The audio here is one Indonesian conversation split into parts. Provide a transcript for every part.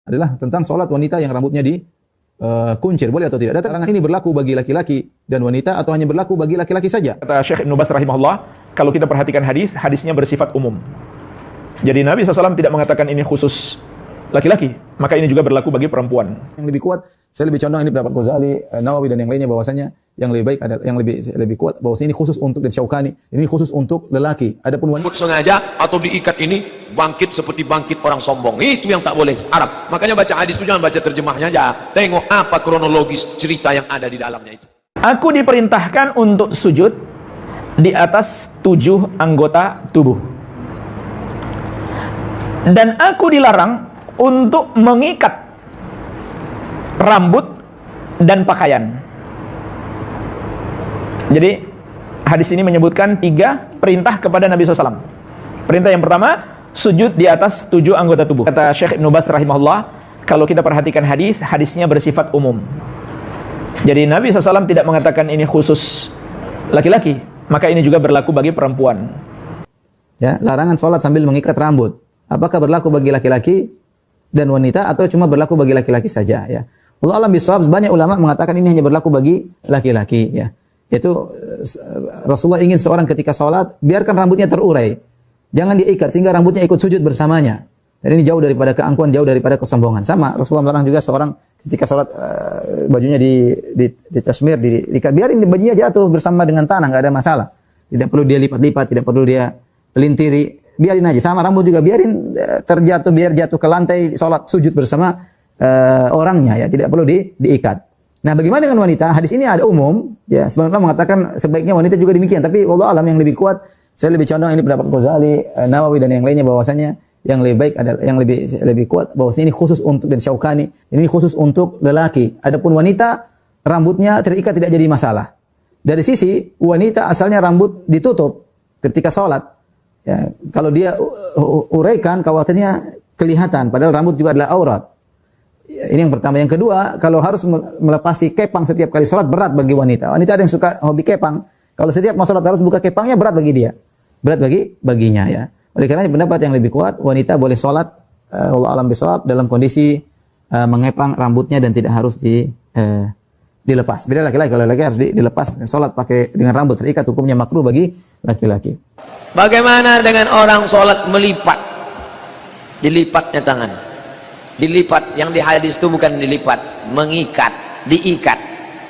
adalah tentang sholat wanita yang rambutnya di kuncir, boleh atau tidak? Larangan ini berlaku bagi laki-laki dan wanita atau hanya berlaku bagi laki-laki saja? Kata Syekh Ibnu Baz rahimahullah, kalau kita perhatikan hadisnya bersifat umum. Jadi Nabi SAW tidak mengatakan ini khusus laki-laki, maka ini juga berlaku bagi perempuan. Yang lebih kuat, saya lebih condong ini pendapat Ghazali, Nawawi dan yang lainnya, bahwasanya yang lebih baik adalah yang lebih kuat bahwasanya ini khusus untuk, dan Syaukani, ini khusus untuk lelaki. Adapun wanita sengaja atau diikat ini bangkit seperti bangkit orang sombong, itu yang tak boleh. Arab. Makanya baca hadis itu jangan baca terjemahnya aja. Tengok apa kronologis cerita yang ada di dalamnya itu. Aku diperintahkan untuk sujud di atas 7 anggota tubuh. Dan aku dilarang untuk mengikat rambut dan pakaian. Jadi hadis ini menyebutkan 3 perintah kepada Nabi SAW. Perintah yang pertama, sujud di atas 7 anggota tubuh. Kata Syekh Ibnu Baz rahimahullah, kalau kita perhatikan hadisnya bersifat umum. Jadi Nabi SAW tidak mengatakan ini khusus laki-laki, maka ini juga berlaku bagi perempuan. Ya, larangan sholat sambil mengikat rambut. Apakah berlaku bagi laki-laki dan wanita atau cuma berlaku bagi laki-laki saja? Ya, wallahu a'lam bishawab. Banyak ulama mengatakan ini hanya berlaku bagi laki-laki. Ya, yaitu Rasulullah ingin seorang ketika sholat biarkan rambutnya terurai, jangan diikat sehingga rambutnya ikut sujud bersamanya. Dan ini jauh daripada keangkuhan, jauh daripada kesombongan. Sama Rasulullah melarang juga seorang ketika sholat bajunya di tasmir, diikat, biarin bajunya jatuh bersama dengan tanah, nggak ada masalah. Tidak perlu dia lipat-lipat, tidak perlu dia pelintiri, biarin aja. Sama rambut juga biarin terjatuh, biar jatuh ke lantai, sholat sujud bersama orangnya, ya, tidak perlu diikat. Nah, bagaimana dengan wanita? Hadis ini ada umum, ya, sebenarnya mengatakan sebaiknya wanita juga demikian, tapi wallahu alam yang lebih kuat, saya lebih condong ini pendapat Ghazali, Nawawi dan yang lainnya, bahwasanya yang lebih baik adalah yang lebih kuat bahwasanya ini khusus untuk, dan Syaukani, ini khusus untuk lelaki. Adapun wanita rambutnya terikat tidak jadi masalah. Dari sisi wanita asalnya rambut ditutup ketika sholat, ya, kalau dia uraikan khawatirnya kelihatan, padahal rambut juga adalah aurat. Ini yang pertama. Yang kedua, kalau harus melepasi kepang setiap kali sholat berat bagi wanita. Wanita ada yang suka hobi kepang. Kalau setiap mau sholat harus buka kepangnya, berat bagi dia. Berat baginya, ya. Oleh karena pendapat yang lebih kuat, wanita boleh sholat wallahu a'lam bishawab dalam kondisi mengepang rambutnya dan tidak harus dilepas. Beda laki-laki, kalau laki harus dilepas. Sholat pakai dengan rambut terikat hukumnya makruh bagi laki-laki. Bagaimana dengan orang sholat melipat? Dilipatnya tangan. Dilipat, yang di hadis itu bukan dilipat, mengikat, diikat.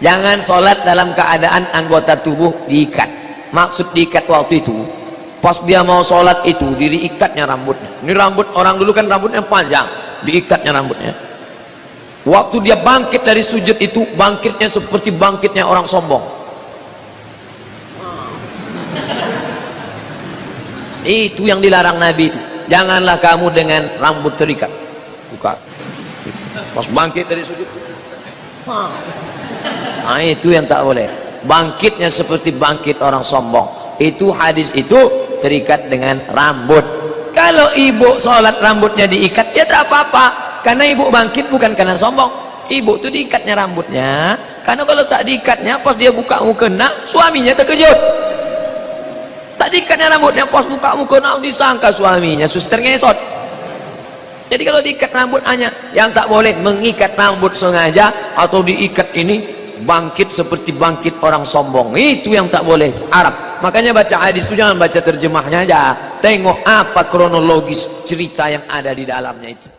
Jangan sholat dalam keadaan anggota tubuh diikat. Maksud diikat waktu itu, pas dia mau sholat itu, diikatnya rambutnya. Ini rambut orang dulu kan rambutnya panjang, diikatnya rambutnya. Waktu dia bangkit dari sujud itu, bangkitnya seperti bangkitnya orang sombong. Itu yang dilarang Nabi itu. Janganlah kamu dengan rambut terikat. Buka. Pas bangkit dari sujud. Nah, itu yang tak boleh. Bangkitnya seperti bangkit orang sombong. Itu hadis itu terikat dengan rambut. Kalau ibu sholat rambutnya diikat, ya tak apa-apa. Karena ibu bangkit bukan karena sombong. Ibu tuh diikatnya rambutnya. Karena kalau tak diikatnya, pas dia buka mukena, suaminya terkejut. Tak diikatnya rambutnya, pas buka mukena, disangka suaminya suster ngesot. Jadi kalau diikat rambut hanya yang tak boleh mengikat rambut sengaja atau diikat ini bangkit seperti bangkit orang sombong, itu yang tak boleh. Arab. Makanya baca hadis itu jangan baca terjemahnya aja. Tengok apa kronologis cerita yang ada di dalamnya itu.